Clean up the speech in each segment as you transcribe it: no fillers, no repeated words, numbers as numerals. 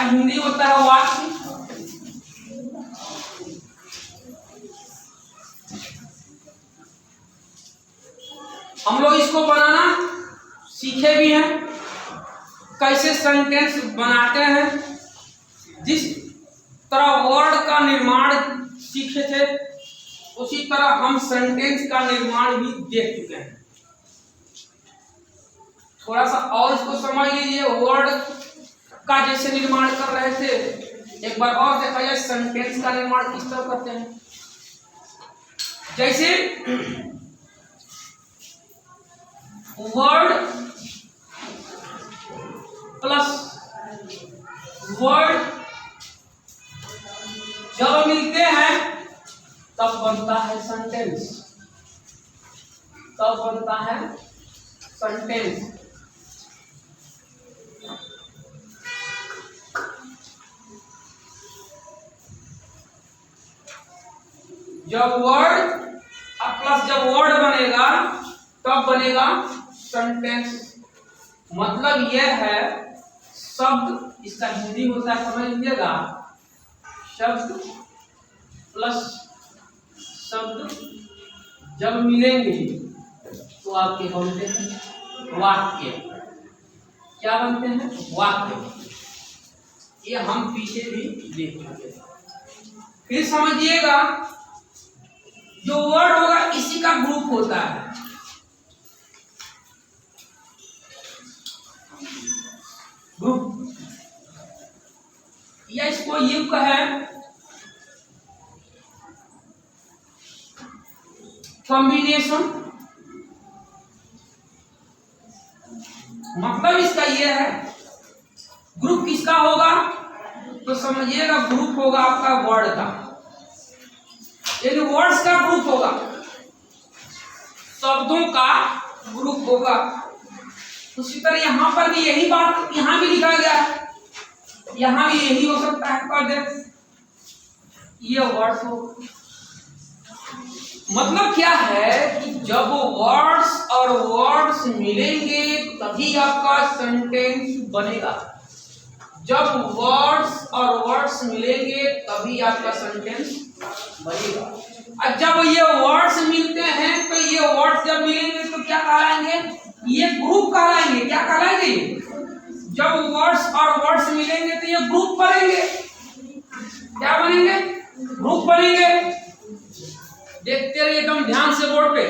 हिंदी होता है वाक्य। हम लोग इसको बनाना सीखे भी हैं, कैसे सेंटेंस बनाते हैं। जिस तरह वर्ड का निर्माण सीखे थे उसी तरह हम सेंटेंस का निर्माण भी देख चुके हैं। थोड़ा सा और इसको समझ लीजिए। वर्ड का जैसे निर्माण कर रहे थे, एक बार और देखा जाए सेंटेंस का निर्माण किस तरह करते हैं। जैसे वर्ड प्लस वर्ड जब मिलते हैं तब बनता है सेंटेंस, तब बनता है सेंटेंस। जब वर्ड प्लस जब वर्ड बनेगा तब बनेगा सेंटेंस। मतलब यह है शब्द, इसका हिंदी होता है, समझ लीजिएगा, शब्द प्लस शब्द जब मिलेंगे तो आपके बनते हैं वाक्य। क्या बनते हैं? वाक्य। ये हम पीछे भी देख चुके हैं। फिर समझिएगा, जो वर्ड होगा इसी का ग्रुप होता है। ग्रुप, या इसको ये कहें कॉम्बिनेशन। मतलब इसका ये है, ग्रुप किसका होगा तो समझिएगा ग्रुप होगा आपका वर्ड का, यानी वर्ड्स का ग्रुप होगा, शब्दों का ग्रुप होगा। उसी तरह यहां पर भी यही बात यहां भी लिखा गया है, यहां भी यही हो सकता है। कर दे ये वर्ड्स हो। मतलब क्या है कि जब वर्ड्स और वर्ड्स मिलेंगे तभी आपका सेंटेंस बनेगा। जब वर्ड्स और वर्ड्स मिलेंगे तभी आपका सेंटेंस बनेगा। और जब ये वर्ड्स मिलते हैं तो ये वर्ड्स जब मिलेंगे तो क्या कहलाएंगे? ये ग्रुप कहलाएंगे। क्या कहलाएंगे? जब वर्ड्स और वर्ड्स मिलेंगे तो ये ग्रुप बनेंगे। क्या बनेंगे? ग्रुप बनेंगे। देखते रहिए एकदम ध्यान से बोर्ड पे।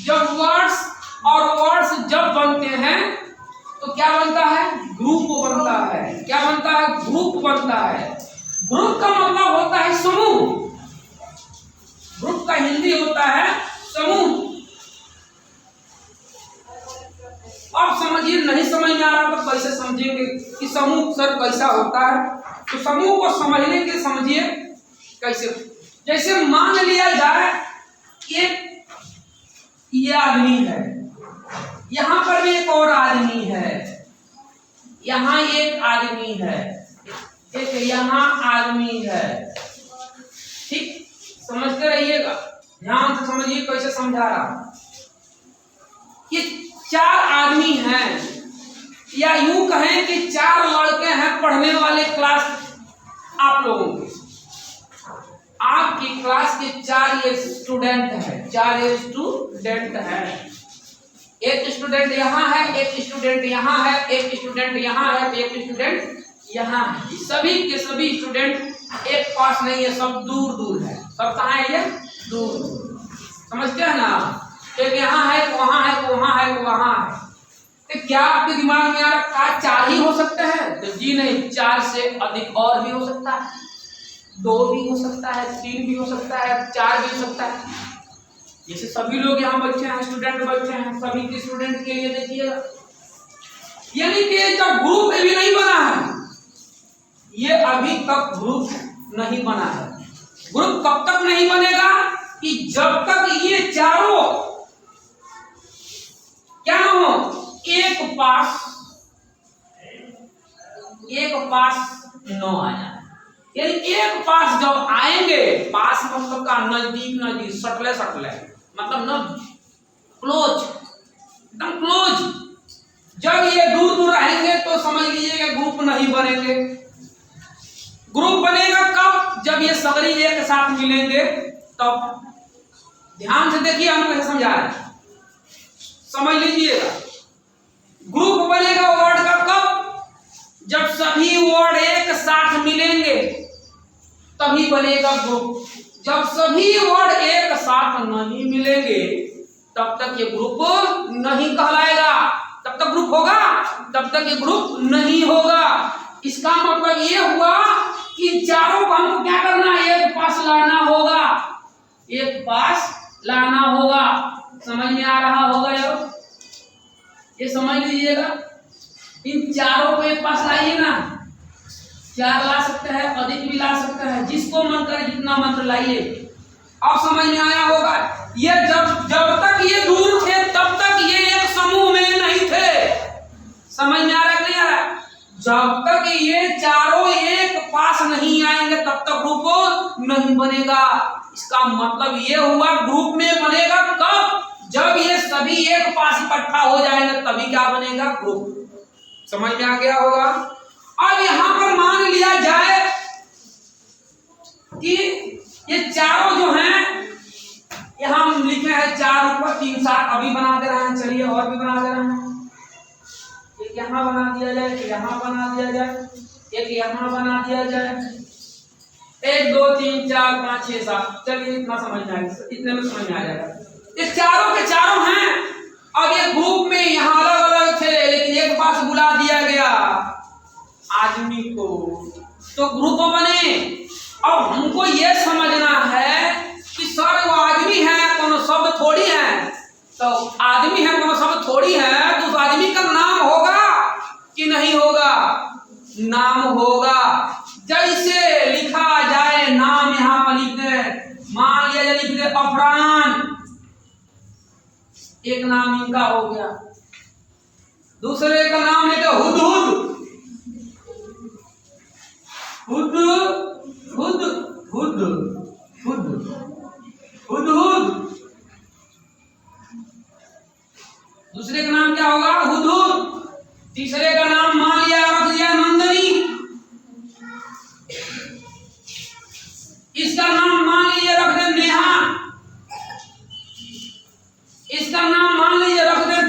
जब वर्ड्स और वर्ड्स जब बनते हैं तो क्या बनता है? ग्रुप बनता है। क्या बनता है? ग्रुप बनता है। ग्रुप का मतलब होता है समूह। ग्रुप का हिंदी होता है समूह। अब समझिए, नहीं समझ में आ रहा तो कैसे समझेंगे कि समूह सर कैसा होता है? तो समूह को समझने के समझिए कैसे। जैसे मान लिया जाए एक ये आदमी है, यहां पर भी एक और आदमी है, यहां एक आदमी है, एक यहां आदमी है। ठीक, समझते रहिएगा, ध्यान से समझिए कैसे समझा रहा। ये चार आदमी हैं, या यूं कहें कि चार लड़के हैं पढ़ने वाले क्लास आप लोगों के। आपकी क्लास के चार स्टूडेंट हैं, चार स्टूडेंट हैं। एक स्टूडेंट यहाँ है, एक स्टूडेंट यहाँ है, एक स्टूडेंट यहाँ है, एक स्टूडेंट यहाँ है। सभी के सभी स्टूडेंट एक पास नहीं है, सब दूर दूर है। सब कहाँ है? ये दूर दूर। समझते हैं ना? एक यहाँ है, वहाँ है, वहाँ है, वहाँ है। तो क्या आपके दिमाग में आ रहा है चार ही हो सकते हैं? तो जी नहीं, चार से अधिक और भी हो सकता है, दो भी हो सकता है, तीन भी हो सकता है, चार भी हो सकता है। जैसे सभी लोग यहाँ बच्चे हैं, स्टूडेंट बच्चे हैं, सभी के स्टूडेंट के लिए देखिएगा, यानी कि जब ग्रुप अभी नहीं बना है, ये अभी तक ग्रुप नहीं बना है। ग्रुप कब तक नहीं बनेगा? कि जब तक ये चारों क्या हो, एक पास न आ जाए। यानी एक पास जब आएंगे, पास मतलब का नजदीक नजदीक, सटले सटले, मतलब न क्लोज, एकदम क्लोज। जब ये दूर दूर रहेंगे तो समझ लीजिएगा ग्रुप नहीं बनेंगे। ग्रुप बनेगा कब? जब ये सगरी एक साथ मिलेंगे तब। ध्यान से देखिए, हम कैसे समझा रहे हैं, समझ लीजिएगा। ग्रुप बनेगा वर्ड का कब? जब सभी वर्ड एक साथ मिलेंगे तभी बनेगा ग्रुप। जब सभी वर्ड एक साथ नहीं मिलेंगे तब तक ये ग्रुप नहीं कहलाएगा। तब तक ग्रुप होगा, तब तक ये ग्रुप नहीं होगा। इसका मतलब ये हुआ कि चारों को हमको क्या करना है? एक पास लाना होगा, एक पास लाना होगा। समझ में आ रहा होगा ये समझ लीजिएगा। इन चारों को एक पास लाइए ना, 4 ला सकते हैं, अधिक भी ला सकते हैं, जिसको मन करे जितना मंत्र लाइए। अब समझ में आया होगा। ये जब तक ये दूर थे तब तक ये एक समूह में नहीं थे। समझ में आ रहा है नहीं आ रहा? जब तक ये चारों एक पास नहीं आएंगे तब तक ग्रुप नहीं बनेगा। इसका मतलब ये हुआ ग्रुप में बनेगा कब? जब ये सभी एक पास इकट्ठा हो जाएंगे तभी क्या बनेगा? ग्रुप। समझ में आ गया होगा। अब यहां पर मान लिया जाए कि ये चारों जो हैं, यहां हम लिखे हैं 4 ऊपर 3 7, अभी बना दे रहे हैं। चलिए और भी बना दे रहे हैं। एक यहां बना दिया जाए, एक यहां बना दिया जाए, एक यहां बना दिया जाए। 1 2 3 4 5 6 7। चलिए इतना समझ में आएगा, इतने में समझ में आ जाएगा। ये चारों के चारों हैं। अब ये ग्रुप में यहां अलग अलग थे, लेकिन एक पास बुला दिया गया आदमी को, तो ग्रुप बने। अब हमको ये समझना है कि सर वो आदमी है, कोनो शब्द थोड़ी है। तो आदमी है, कोनो शब्द थोड़ी है, तो उस आदमी का नाम होगा कि नहीं होगा? नाम होगा। जैसे लिखा जाए नाम, यहां पर लिख दे, मान लिया जाए लिख दे अफरान, एक नाम इनका हो गया। दूसरे का नाम लेते हुदहुद, हुद हुद हुद हुद हुदहुद। दूसरे का नाम क्या होगा? हुदहुद। तीसरे का नाम मान लिया, रख दिया नंदनी। इसका नाम मान लीजिए रख दे नेहा। इसका नाम मान लीजिए रख दे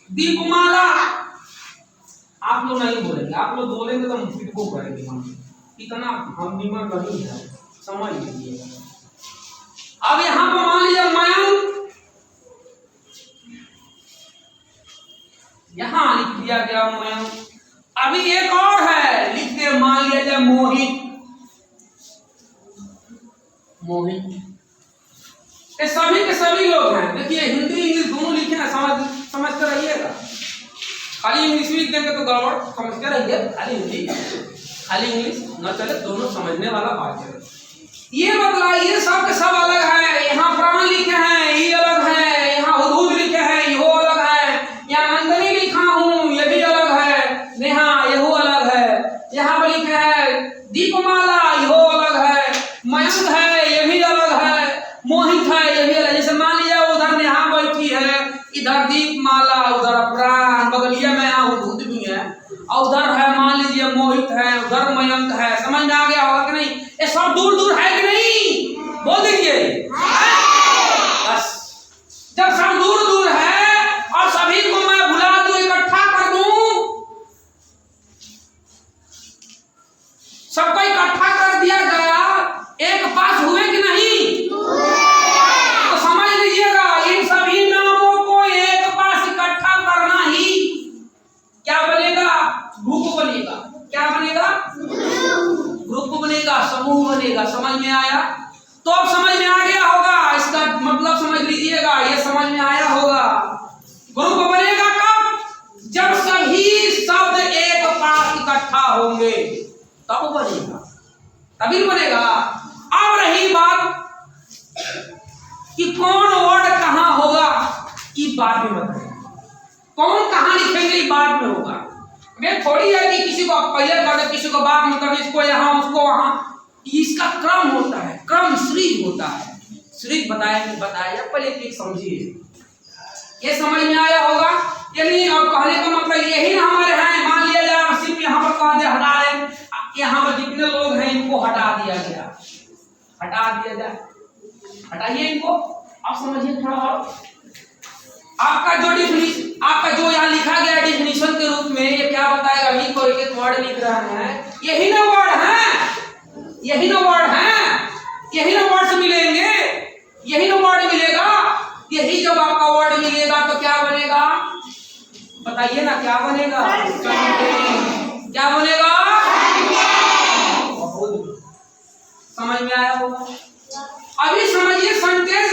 दीपमाला। आप लोग नहीं बोलेंगे, आप लोग बोलेंगे तो हम फिटको करेंगे। इतना हम निमन नहीं है, समझ लीजिए। अब यहां पर मान लीजिए मयंक, यहां लिख दिया गया मयंक। अभी एक और है, लिख दे मान लिया जाए मोहित। मोहित ये सभी के सभी लोग हैं। देखिए हिंदी इंग्लिश दोनों लिखे ना, समझते रहिएगा। खाली इंग्लिश लिख देंगे तो गड़बड़, समझते रहिए। खाली हिंदी खाली इंग्लिश न चले, दोनों समझने वाला बात है। ये बतलाइए सब के सब अलग है। यहाँ प्राण लिखे हैं, ये अलग है। यहाँ हुदहुद लिखे हैं, ये अलग है। यहाँ नंदनी लिखा हूँ, ये भी अलग है। नेहा ये अलग है। यहाँ पर लिखे है दीपमाला, ये अलग है। मयंक है, ये भी अलग है। मोहित है, ये भी अलग। जैसे मान लिया उधर नेहा बैठी है, इधर दीपमाला, उधर प्राण, बगलिया में यहाँ हुदहुद भी है, और उधर है मान लीजिए मोहित है, उधर मयंक है। समझ में आ गया होगा कि नहीं? ये सब दूर दूर है कि नहीं? बोल दीजिए बस। जब सब दूर दूर है और सभी को मैं बुला दूं, इकट्ठा कर दूं, सबको इकट्ठा कर दिया गया, एक पास हुए कि नहीं? तो समझ लीजिएगा इन सभी नामों को एक पास इकट्ठा करना ही क्या बनेगा? ग्रुप बनेगा। क्या बनेगा? ग्रुप बनेगा, समूह बनेगा। समझ में आया? तो अब समझ में आ गया होगा, इसका मतलब समझ लीजिएगा, ये समझ में आया होगा। ग्रुप बनेगा कब? जब सभी शब्द एक पास इकट्ठा होंगे तब बनेगा, तभी बनेगा। अब रही बात कि कौन वर्ड कहां होगा, ये बाद में बताएंगे। कौन कहां लिखेंगे, ये बाद में होगा। ये थोड़ी है कि किसी को पहले कर दे, किसी को बाद में कर दे, इसको यहाँ उसको वहां। इसका क्रम होता है, क्रम सीरीज होता है। सीरीज बताया पहले एक समझिए। ये समझ में आया होगा? यानी अब कहने का मतलब यही ना हमारे हैं। मान लिया जाए सिर्फ यहाँ पर कह दे हटा रहे, यहाँ पर जितने लोग हैं हटा दिया जाए। हटाइए इनको, आप समझिए थोड़ा और। आपका जो यहाँ लिखा गया डिफिनीशन के रूप में, ये क्या बताएगा? अभी कोई एक वर्ड लिख रहा है, यही ना वर्ड है, यही ना वर्ड है, यही ना वर्ड से मिलेंगे, यही ना वर्ड मिलेगा। यही जब आपका वर्ड मिलेगा तो क्या बनेगा? बताइए ना, क्या बनेगा? क्या बनेगा? समझ में आया होगा? अभी समझिए, सेंटेंस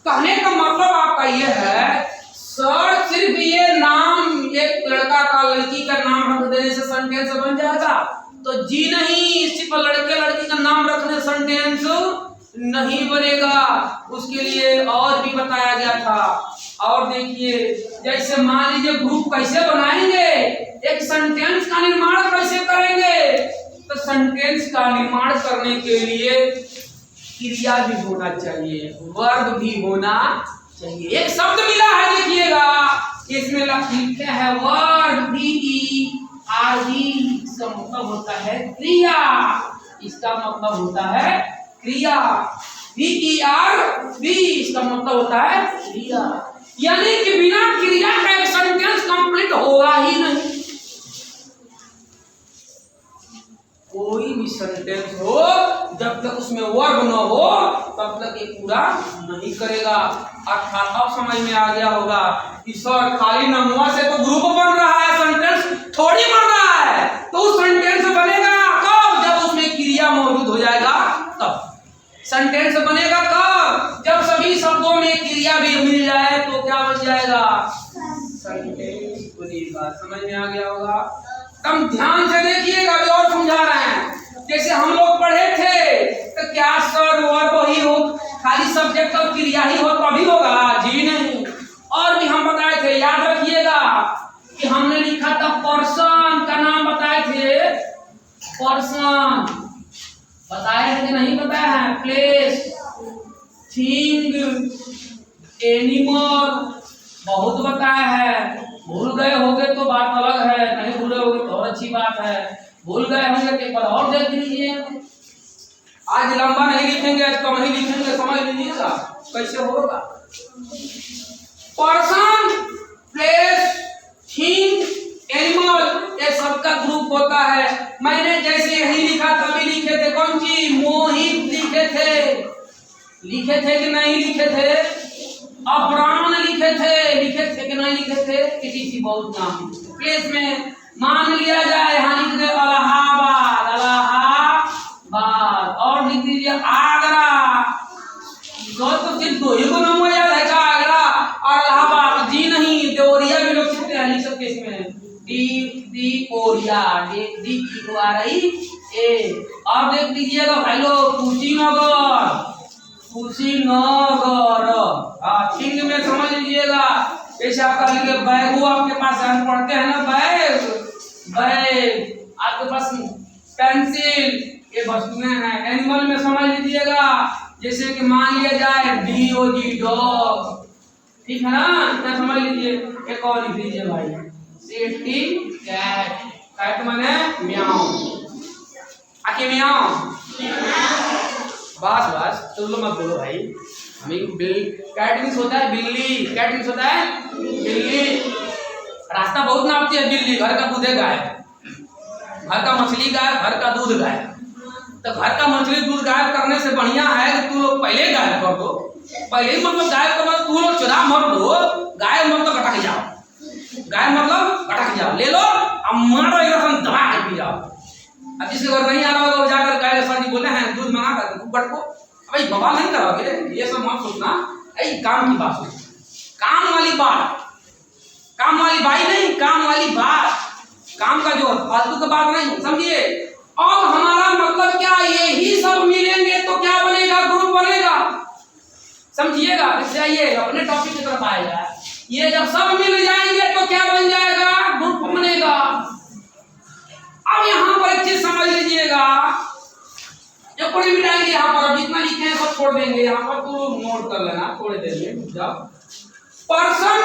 कहने का मतलब आपका ये है, सर सिर्फ ये नाम एक लड़का का लड़की का नाम रख देने से सेंटेंस बन जाएगा? तो जी नहीं, सिर्फ लड़के लड़की का नाम रखने सेंटेंस नहीं बनेगा। उसके लिए और भी बताया गया था। और देखिए, जैसे मान लीजिए ग्रुप कैसे बनाएंगे, एक सेंटेंस का निर्माण कैसे करेंगे? तो सेंटेंस का निर्माण करने के लिए क्रिया भी होना चाहिए, वर्ब भी होना चाहिए। एक शब्द मिला है, देखिएगा इसमें लिखे है वर्ब, VERB, इसका मतलब होता है क्रिया, इसका मतलब होता है क्रिया। VERB इसका मतलब होता है क्रिया, यानी कि बिना क्रिया का एक सेंटेंस कंप्लीट होगा ही नहीं। कोई भी सेंटेंस हो, जब तक उसमें वर्ब न हो तब तक ये पूरा नहीं करेगा। अर्थात अब समझ में आ गया होगा कि सर खाली नमुआ से तो ग्रुप बन रहा है, सेंटेंस थोड़ी बन रहा है। तो उस सेंटेंस बनेगा कब? जब उसमें क्रिया मौजूद हो जाएगा तब। सेंटेंस बनेगा कब? जब सभी शब्दों में क्रिया भी मिल जाए तो क्या बन जाएगा? सेंटेंस बनेगा। समझ में आ गया होगा? हम ध्यान से देखिएगा, अभी और समझा रहे हैं। जैसे हम लोग पढ़े थे तो क्या सर वर्ब ही हो, खाली सब्जेक्ट और क्रिया ही हो तभी होगा? जी नहीं। और भी हम बताए थे, याद रखिएगा कि हमने लिखा था पर्सन का नाम बताए थे, पर्सन बताए हैं कि नहीं बताया है? प्लेस, थिंग, एनिमल बहुत बताया है। भूल गए होगे तो बात अलग है, नहीं भूले होगे तो और अच्छी बात है। भूल गए होंगे पेपर और देख लीजिए। आज लंबा नहीं लिखेंगे, आज कम ही लिखेंगे, समझ लीजिएगा कैसे होगा। पर्सन, प्लेस, थिंग, एनिमल, ये सबका ग्रुप होता है। मैंने जैसे यही लिखा तभी लिखे थे, कौन सी? मोहित लिखे थे, लिखे थे कि नहीं लिखे थे? अब्राम लिखे थे कि नहीं लिखे थे? किसी की बहुत नाम। प्लेस में मान लिया जाए, यहाँ लिख दे इलाहाबाद, इलाहाबाद, और लिख दीजिए आगरा। तो सिर्फ दो ही को नाम याद है का? आगरा और इलाहाबाद। जी नहीं, देवरिया भी लोग लिखते हैं, लिख सकते इसमें डी ओरिया, डी ओ आ रही ए। और देख लीजिएगा भाई लोग, कुशीनगर, कुशीनगर। थिंग में समझ लीजिएगा, जैसे आपका लिखे बैग, वो आपके पास हम पढ़ते हैं ना, बैग, बैग आपके पास पेंसिल, ये वस्तुएं हैं। एनिमल में समझ लीजिएगा, जैसे कि मान लिया जाए DOG डॉग, ठीक है ना? इतना समझ लीजिए। एक और लिख लीजिए भाई, सेफ्टी कैट, कैट माने म्याऊ, आके म्याऊ। बस तुम लोग मत बोलो भाई, हमें कैट मीन्स होता है बिल्ली, कैट मीन्स होता है बिल्ली। रास्ता बहुत नापती है बिल्ली, घर का दूध है गाय, घर का मछली गाय, घर का दूध गाय। तो घर का मछली दूध गायब करने से बढ़िया है कि तू लोग पहले गायब कर दो, पहले ही मतलब गायब कर, तू लोग चुरा मत दो, गाय मतलब अटक जाओ, गाय मतलब अटक जाओ, ले लो अब मारो एकदम दबा के पी जाओ। अब जिसके घर नहीं आ रहा होगा वो जाकर गाय के साथ बोले हैं दूध मंगा कर कुकट को, भाई बवाल नहीं करोगे, ये सब मत सोचना। ऐ काम की बात, काम वाली बात, काम वाली बाई नहीं, काम वाली बात, काम का जो फालतू का बात नहीं, समझिए। अब हमारा मतलब क्या, यही सब मिलेंगे तो क्या बनेगा? ग्रुप बनेगा, समझिएगा। इससे आइए अपने टॉपिक की तरफ आएगा। ये जब सब मिल जाएंगे तो क्या बन जाएगा? ग्रुप बनेगा। अब यहाँ पर एक चीज समझ लीजिएगा, जब कोई मिटाएंगे यहाँ पर, जितना लिखे हैं सब छोड़ देंगे, यहाँ पर तो नोट कर लेना थोड़ी देर में। जब पर्सन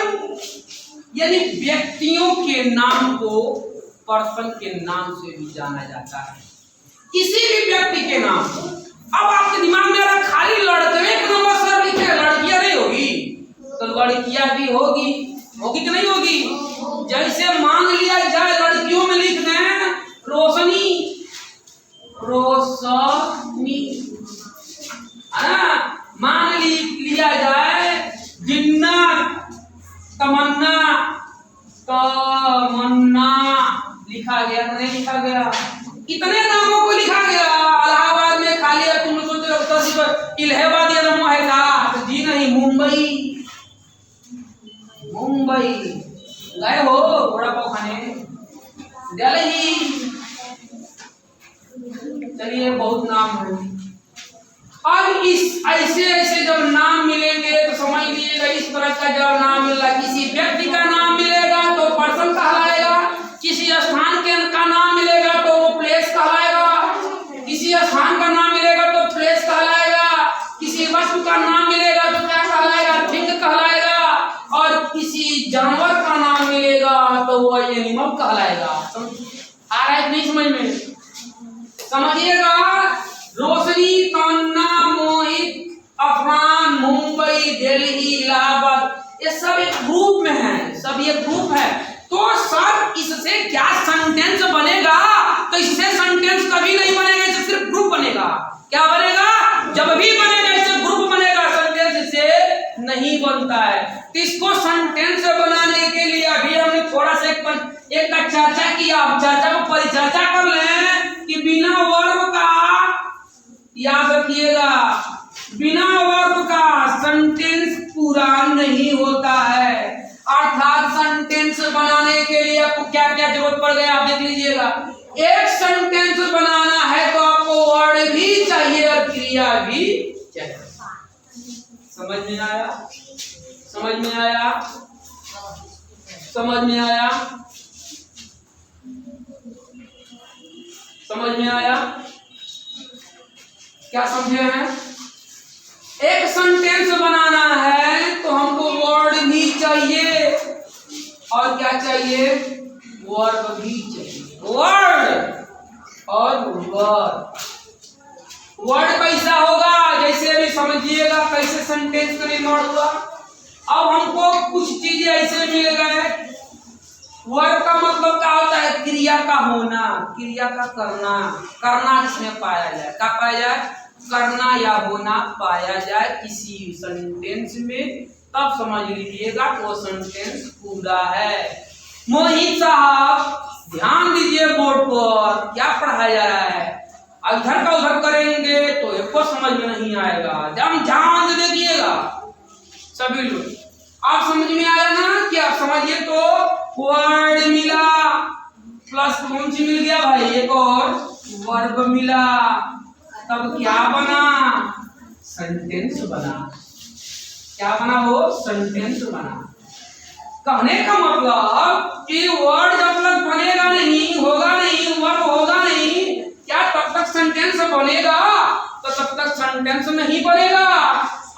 यानी व्यक्तियों के नाम को पर्सन के नाम से भी जाना जाता है, किसी भी व्यक्ति के नाम को अब आपके दिमाग में अगर खाली लड़के एक नंबर सर लिखे लड़कियां नहीं होगी तो लड़कियां भी होगी, होगी कि नहीं होगी? जैसे मान लिया जाए लड़कियों में लिख दें रोशनी, रोशनी है ना, मान लिया जाए जिन्नत, तमन्ना, तमन्ना लिखा गया नहीं लिखा गया? कितने नामों को लिखा गया? इलाहाबाद में खाली है, तुम सोच रहे हो इलाहाबाद ये नाम है का? जी नहीं, मुंबई, मुंबई गए हो वड़ा पाव खाने? दिल्ली, चलिए बहुत नाम है। अब इस ऐसे ऐसे जब नाम मिलेंगे तो समझ लीजिएगा इस तरह का जब नाम मिल रहा, किसी व्यक्ति का नाम मिलेगा तो पर्सन कहलाएगा, किसी स्थान का नाम मिलेगा तो वो प्लेस कहलाएगा, किसी स्थान का नाम मिलेगा तो प्लेस कहलाएगा, किसी वस्तु का नाम मिलेगा तो क्या कहलाएगा? थिंग कहलाएगा, और किसी जानवर का नाम मिलेगा तो वो एनिमल कहलाएगा। आ रहा है नहीं समझ में? समझिएगा, रोशनी, तमन्ना, मोहित, अफरान, मुंबई, दिल्ली, इलाहाबाद, ये सब एक ग्रुप में है, सब ये ग्रुप है। तो सर इससे क्या सेंटेंस बनेगा? तो इससे सेंटेंस कभी नहीं बनेगा, इससे सिर्फ ग्रुप बनेगा। क्या बनेगा? जब भी बनेगा इससे ग्रुप बनेगा, सेंटेंस से नहीं बनता है। तो इसको सेंटेंस बनाने के लिए अभी हमने थोड़ा सा एक का चर्चा किया, अब चर्चा को परिचर्चा कर लें कि बिना वर्ब का, याद रखिएगा, बिना वर्ब का सेंटेंस पूरा नहीं होता है। अर्थात सेंटेंस बनाने के लिए आपको क्या क्या जरूरत पड़ गया आप देख लीजिएगा। एक सेंटेंस बनाना है तो आपको वर्ड भी चाहिए और क्रिया भी चाहिए। समझ में आया? समझ में आया? समझ में आया? समझ में आया? क्या समझे हैं? एक सेंटेंस बनाना है तो हमको वर्ड भी चाहिए और क्या चाहिए? वर्ब भी चाहिए। वर्ड और वर्ब। वर्ड कैसा होगा? जैसे अभी समझिएगा कैसे सेंटेंस का निर्माण हुआ। अब हमको कुछ चीजें ऐसे मिल गए। वर्ब का मतलब क्या होता है? क्रिया का होना, क्रिया का करना, करना जिसमें पाया जाए। क्या पाया जाए? करना या होना पाया जाए किसी सेंटेंस में, तब समझ लीजिएगा वो सेंटेंस पूरा है। मोहित साहब ध्यान दीजिए बोर्ड पर क्या पढ़ाया जा रहा है। इधर का उधर करेंगे तो एक समझ में नहीं आएगा। जब ध्यान से देखिएगा सभी लोग, आप समझ में आया ना? कि आप समझिए तो वर्ड मिला प्लस कौन सी मिल गया भाई? एक और वर्ब मिला, तब क्या बना? सेंटेंस बना। क्या बना? वो सेंटेंस बना। कहने का मतलब कि वर्ड जब तक बनेगा नहीं, होगा नहीं, वर्ब होगा नहीं, क्या तब तक सेंटेंस बनेगा? तो तब तक सेंटेंस नहीं बनेगा।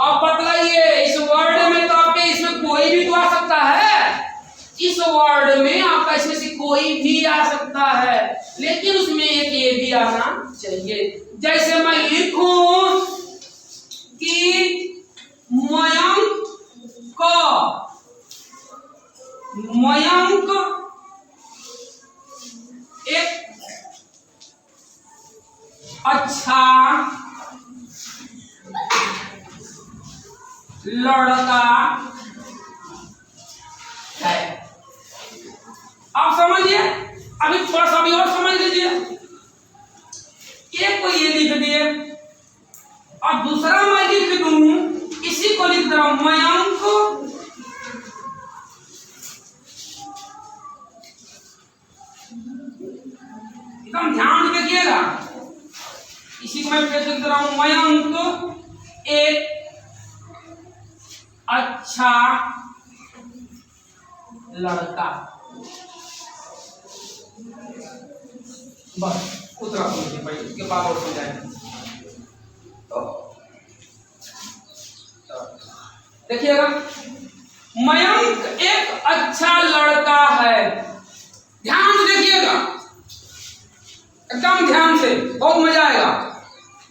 अब बतलाइए, इस वर्ड में तो आपके इसमें कोई भी तो आ सकता है। इस वर्ड में आपका इसमें से कोई भी आ सकता है, लेकिन उसमें एक ये भी आना चाहिए। जैसे मैं लिखूं कि मयंक एक अच्छा लड़का है। आप समझिए, अभी थोड़ा सा भी और समझ लीजिए। एक को ये लिख दिए और दूसरा मैं लिख दूं, इसी को लिख रहा हूं मयंक एकदम ध्यान देखिएगा। इसी को मैं फिर लिख रहा हूं मयंक एक अच्छा लड़का। बस उतना समझिए भाई, उसके बाद और समझाएंगे। देखिएगा, मयंक एक अच्छा लड़का है। ध्यान से देखिएगा, एकदम ध्यान से, बहुत मजा आएगा।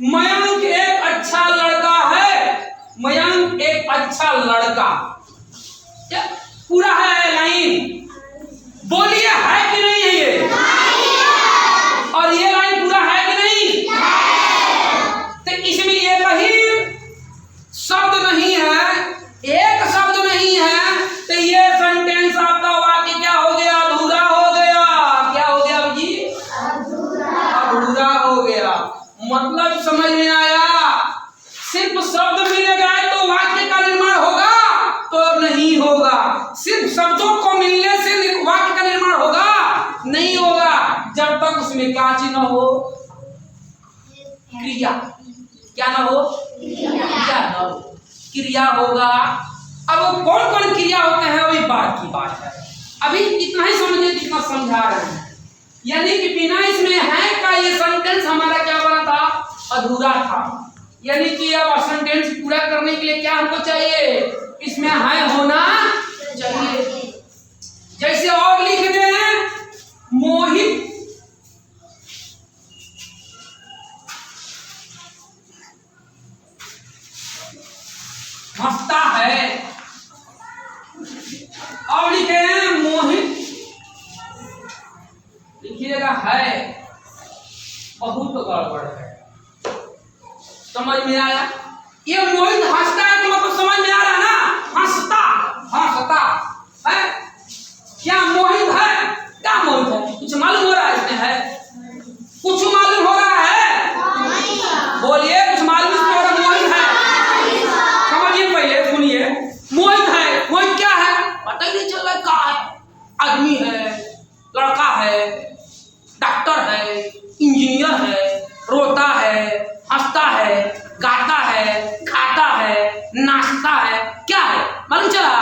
मयंक एक अच्छा लड़का है, मयंक एक अच्छा लड़का। क्या पूरा है लाइन? बोलिए है कि नहीं है ये? और ये लाइन पूरा है कि नहीं? तो इसमें ये कहीं शब्द नहीं है, एक शब्द नहीं है, तो ये सेंटेंस आपका वाक्य क्या हो गया? अधूरा हो गया। क्या हो गया जी? अधूरा हो गया। मतलब समझ में आया? सिर्फ शब्द मिलेगा तो वाक्य का निर्माण होगा? तो नहीं होगा। सिर्फ शब्दों को मिलने से वाक्य का निर्माण होगा? नहीं होगा, जब तक उसमें क्या चीज न हो? क्रिया। क्या ना हो? क्रिया न हो। क्रिया होगा। अब वो कौन कौन क्रिया होते हैं वही बात की बात है। अभी इतना ही समझिए जितना समझा रहे हैं। यानी कि बिना इसमें है का ये सेंटेंस हमारा क्या बना था? अधूरा था। यानी कि अब सेंटेंस पूरा करने के लिए क्या हमको चाहिए? इसमें है होना चाहिए। जैसे और लिख दे मोहित हंसता है। अब लिखे हैं मोहित, लिखिएगा है, बहुत गड़बड़ है। समझ में आया? ये मोहित हंसता है तो मतलब समझ में आ रहा है ना? हंसता, हंसता है। क्या मोहित है? क्या मोहित है? कुछ मालूम हो रहा है इसमें? है कुछ मालूम हो रहा है? बोलिए कुछ मालूम इसमें हो रहा? मोहित है, समझिए पहले सुनिए। मोहित है, मोहित क्या है पता ही नहीं चल रहा। क्या है? आदमी है, लड़का है, डॉक्टर है, इंजीनियर है, रोता है, हंसता है, गाता है, खाता है, नाचता है। क्या है मालूम चला?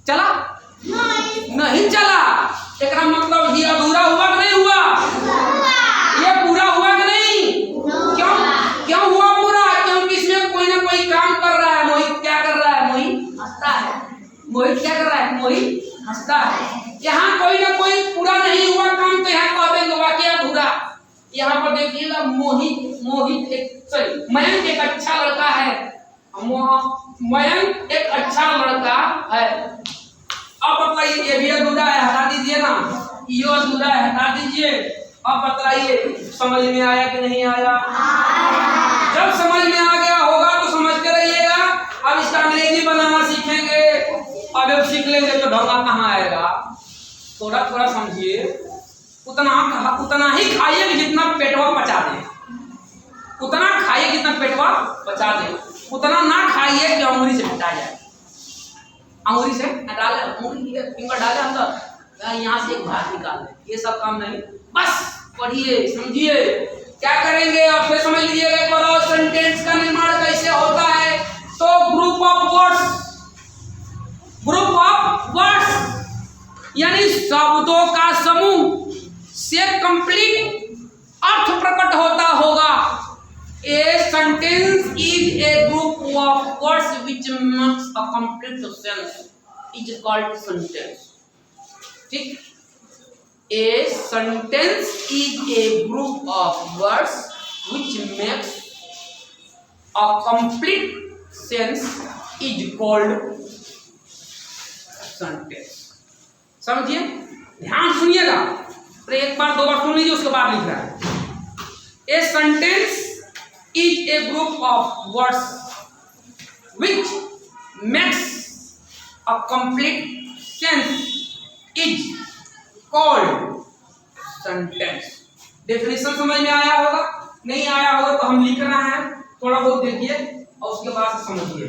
चला? नहीं चला। एक मतलब ये अधूरा हुआ कि नहीं हुआ? ये पूरा हुआ कि नहीं? क्यों क्यों हुआ पूरा? क्योंकि इसमें कोई ना कोई काम कर रहा है। मोहित क्या कर रहा है? मोहित हंसता है। मोहित क्या कर रहा है? मोहित हंसता है। यहाँ कोई ना कोई पूरा नहीं हुआ काम, तो यहाँ कह देंगे वाक्य अधूरा। यहाँ पर देखिएगा मोहित एक सॉरी मयंक एक अच्छा लड़का है। मयंक एक अच्छा लड़का है। अब बताइए ये भी अधूरा है, हटा दीजिए ना। ये अधूरा है, हटा दीजिए। अब बताइए समझ में आया कि नहीं आया? जब समझ में आ गया होगा तो समझ के रहिएगा। अब इसका अंग्रेजी बनाना सीखेंगे। अब सीख लेंगे तो ढंगा कहाँ आएगा? थोड़ा थोड़ा समझिए। उतना ही खाइए कि जितना पेटवा पचा दे। उतना खाइए जितना पेटवा पचा दे। उतना ना खाइए कि अंगुली से हटा जाए। अंगुली से डाले, अंगुली फिंगर डाले अंदर, यहाँ से एक भाग निकाल दे। ये सब काम नहीं। बस पढ़िए समझिए। क्या करेंगे अब फिर समझ लीजिएगा एक बार। सेंटेंस का निर्माण कैसे होता है? तो ग्रुप ऑफ वर्ड्स यानी शब्दों का समूह से कंप्लीट अर्थ प्रकट होता होगा। A sentence is a group of words which makes a complete sense is called sentence. ठीक? A sentence is a group of words which makes a complete sense is called sentence. समझिए? ध्यान सुनिएगा। तो एक बार दो बार सुन लीजिए, उसके बाद लिख रहा है। A sentence is a group of words which makes a complete sense is called sentence. Definition समझ में आया होगा? नहीं आया होगा तो हम लिख रहे हैं, थोड़ा बहुत देखिए और उसके बाद समझिए।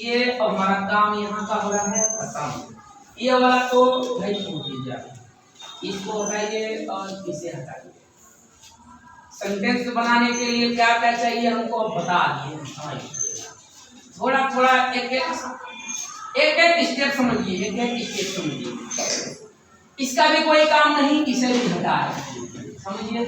ये हमारा काम यहाँ का हो रहा है खत्म। ये वाला तो नहीं छोड़ दीजिए, इसको हटाइए और इसे हटाइए। सेंटेंस बनाने के लिए क्या क्या चाहिए हमको बता दिए। थोड़ा थोड़ा एक एक स्टेप समझिए, एक एक स्टेप समझिए। इसका भी कोई काम नहीं, इसे भी हटा है। समझिए?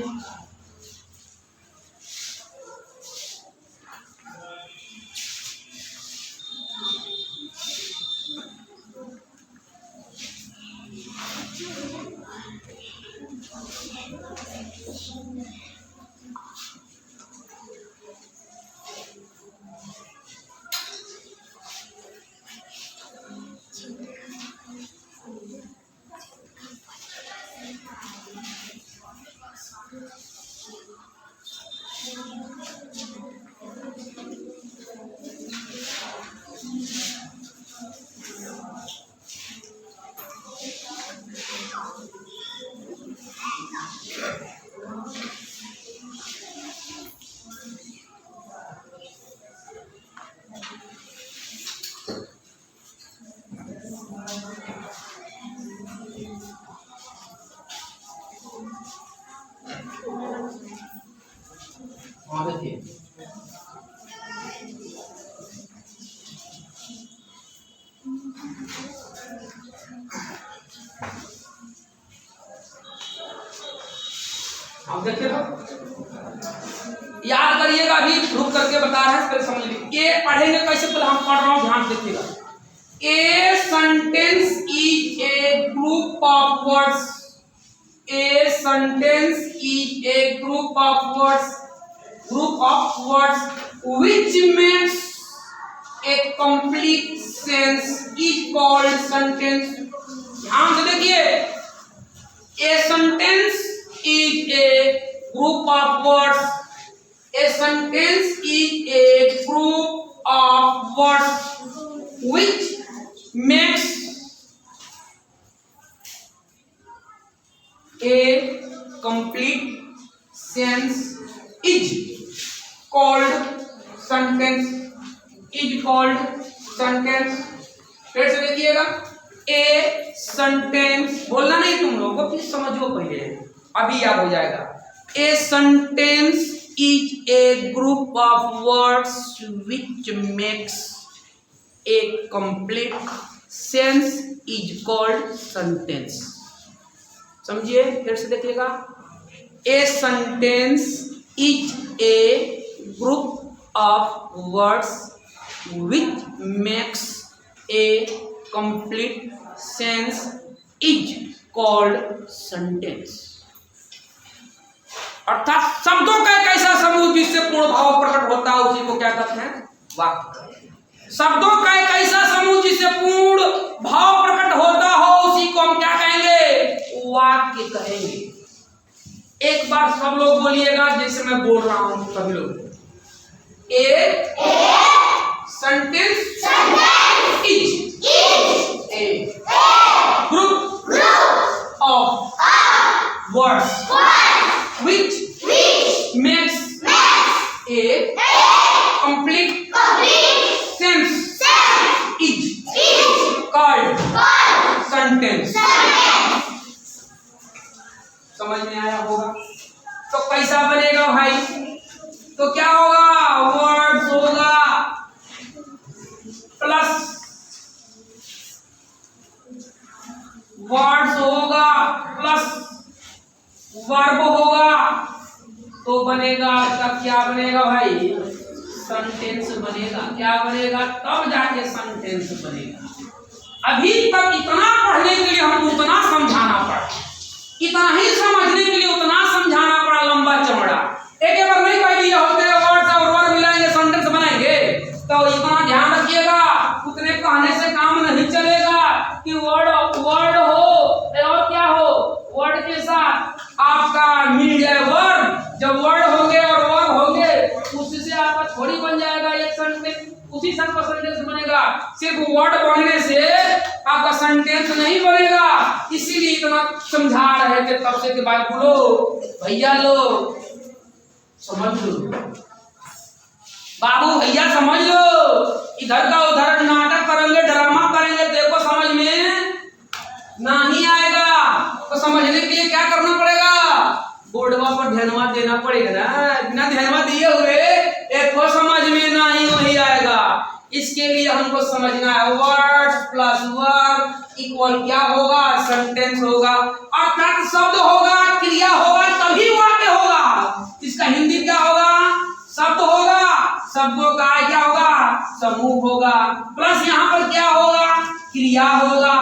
देखिए याद करिएगा, अभी रुक करके बता रहे हैं, समझ लीजिए। ये पढ़ेंगे कैसे, पहले हम पढ़ रहा हूँ, ध्यान देखिएगा। A sentence is a group of words, a sentence is a group of words which makes a complete sense is called sentence। ध्यान से देखिए, a sentence is a group of words, a sentence is a group of words which makes a complete sense is called sentence, is called sentence। फिर से देखिएगा, a sentence बोलना नहीं तुम लोगों को, प्लीज समझो पहले, अभी याद हो जाएगा। A sentence is a group of words which makes a complete sense is called sentence. समझिए, फिर से देखिएगा, a sentence is a group of words which makes a complete sense is called sentence। अर्थात शब्दों का एक ऐसा समूह जिससे पूर्ण भाव प्रकट होता है, उसी को क्या कहते हैं, वाक्य। शब्दों का एक ऐसा समूह जिससे पूर्ण भाव प्रकट होता हो, उसी को हम क्या कहेंगे, वाक्य कहेंगे। एक बार सब लोग बोलिएगा जैसे मैं बोल रहा हूं, सभी लोग। A sentence is a group of words which makes a complete sense is called sentence। समझ में आया होगा? तो कैसा बनेगा भाई? तो क्या होगा, वर्ड्स होगा प्लस वर्ब होगा, तो बनेगा तब क्या बनेगा भाई, सेंटेंस बनेगा। क्या बनेगा, तब जाके सेंटेंस बनेगा। अभी तक इतना पढ़ने के लिए हमको उतना समझाना पड़ा, इतना ही समझने के लिए उतना समझाना पड़ा, लंबा चौड़ा। एक बार नहीं कह दिया होते वर्ड और वर्ड मिलाएंगे सेंटेंस बनाएंगे, तो इतना ध्यान रखिएगा, उतने कहने से काम नहीं चलेगा कि वर्ड हो और क्या हो, वर्ड के साथ आपका मिल जाए वर्ड। जब वर्ड होंगे और वर्ब होंगे, उससे आपका थोड़ी बन जाएगा एक सेंटेंस, उसी से आपका सेंटेंस बनेगा। सिर्फ वर्ड पढ़ने से आपका सेंटेंस नहीं बनेगा, इसीलिए इतना समझा रहे थे तब से कि भाई बोलो भैया लो समझ लो, बाबू भैया समझ लो, इधर का उधर नाटक करेंगे, ड्रामा करेंगे, देखो समझ में नहीं आएगा। तो समझने के लिए क्या करना पड़ेगा, बोर्डवा पर ध्यानवा देना पड़ेगा ना। बिना ध्यानवा दिए हुए एक को समझ में नहीं वही आएगा। इसके लिए हमको समझना है वर्ड्स प्लस वर्ब इक्वल क्या होगा, सेंटेंस होगा। अर्थात शब्द होगा, क्रिया होगा, तभी वाक्य होगा। इसका हिंदी क्या होगा, शब्द होगा, शब्दों का क्या होगा, समूह होगा, प्लस यहाँ पर क्या होगा, क्रिया होगा,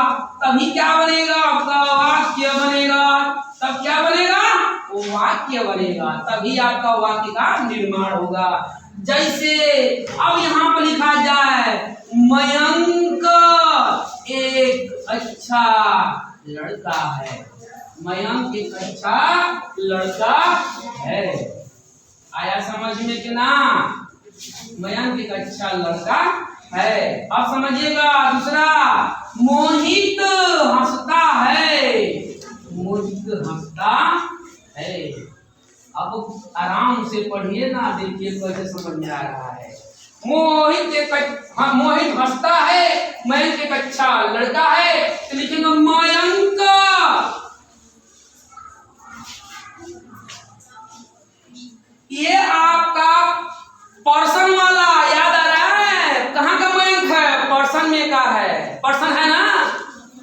तभी क्या बनेगा, आपका वाक्य बनेगा। तब क्या बनेगा, वाक्य बनेगा, तभी आपका वाक्य का निर्माण होगा। जैसे अब यहाँ पर लिखा जाए, मयंक एक अच्छा लड़का है, मयंक एक अच्छा लड़का है। आया समझ में कि ना, मयंक एक अच्छा लड़का है। अब समझिएगा दूसरा, मोहित हंसता है, मोहित हंसता है। अब आराम से पढ़िए ना, देखिए कैसे समझ में आ रहा है। मोहित हंसता है, मयंक एक अच्छा लड़का है, तो लिखेंगे मयंक ये आपका पर्सन वाला याद आ रहा है, कहाँ का मयंक है, पर्सन में का है, पर्सन है ना।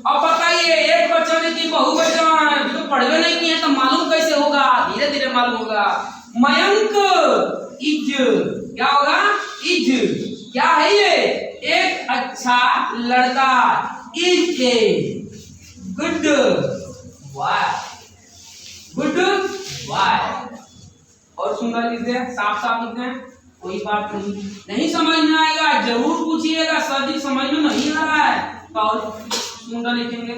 अब बताइए एक बच्चों की बहुवचन तो पढ़वे नहीं किए तो मालूम कैसे होगा, धीरे धीरे मालूम लड़का is a good boy, good boy. और सुंदर लिख दे, साफ साफ लिख दे, कोई बात नहीं समझ में आएगा जरूर पूछिएगा, सर जी समझ में नहीं आ रहा है तो और सुंदर लिखेंगे।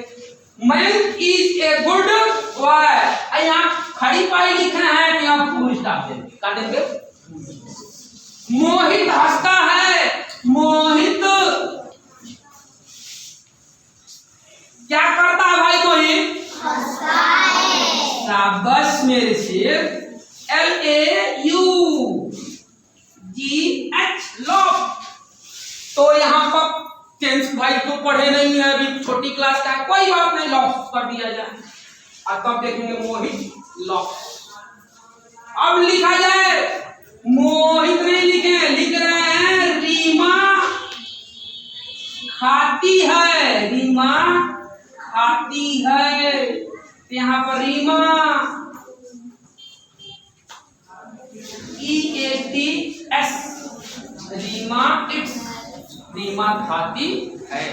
Man is a good boy, यहाँ खड़ी पाई लिखना है तो यहाँ फुल स्टॉप देंगे, क्या देंगे? मोहित हंसता है, मोहित क्या करता है भाई? मोहित हंसता है। शाबाश मेरे शेर। LAUGH love. तो यहाँ पर टेंस भाई तो पढ़े नहीं है, अभी छोटी क्लास का है, कोई बात नहीं, लव कर दिया जाए। और तब देखेंगे मोहित लव। अब लिखा जाए, मोहित नहीं लिखे, लिख रहे हैं रीमा खाती है, रीमा खाती है। यहाँ पर रीमा EATS, रीमा इट्स, रीमा खाती है।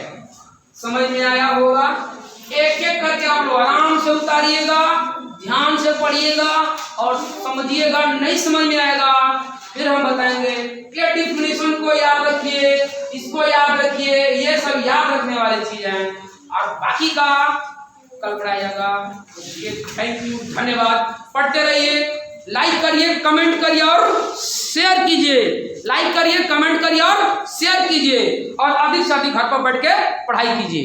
समझ में आया होगा? एक एक करके आप लोग आराम से उतारिएगा, ध्यान से पढ़िएगा और समझिएगा। नहीं समझ में आएगा फिर हम बताएंगे। ये डिफिनेशन को याद रखिए, इसको याद रखिए, ये सब याद रखने वाली चीजें हैं और बाकी का कल पढ़ाइएगा। थैंक यू, धन्यवाद। पढ़ते रहिए, लाइक करिए, कमेंट करिए और शेयर कीजिए। लाइक करिए, कमेंट करिए और शेयर कीजिए और अधिक से अधिक घर पर बैठ के पढ़ाई कीजिए।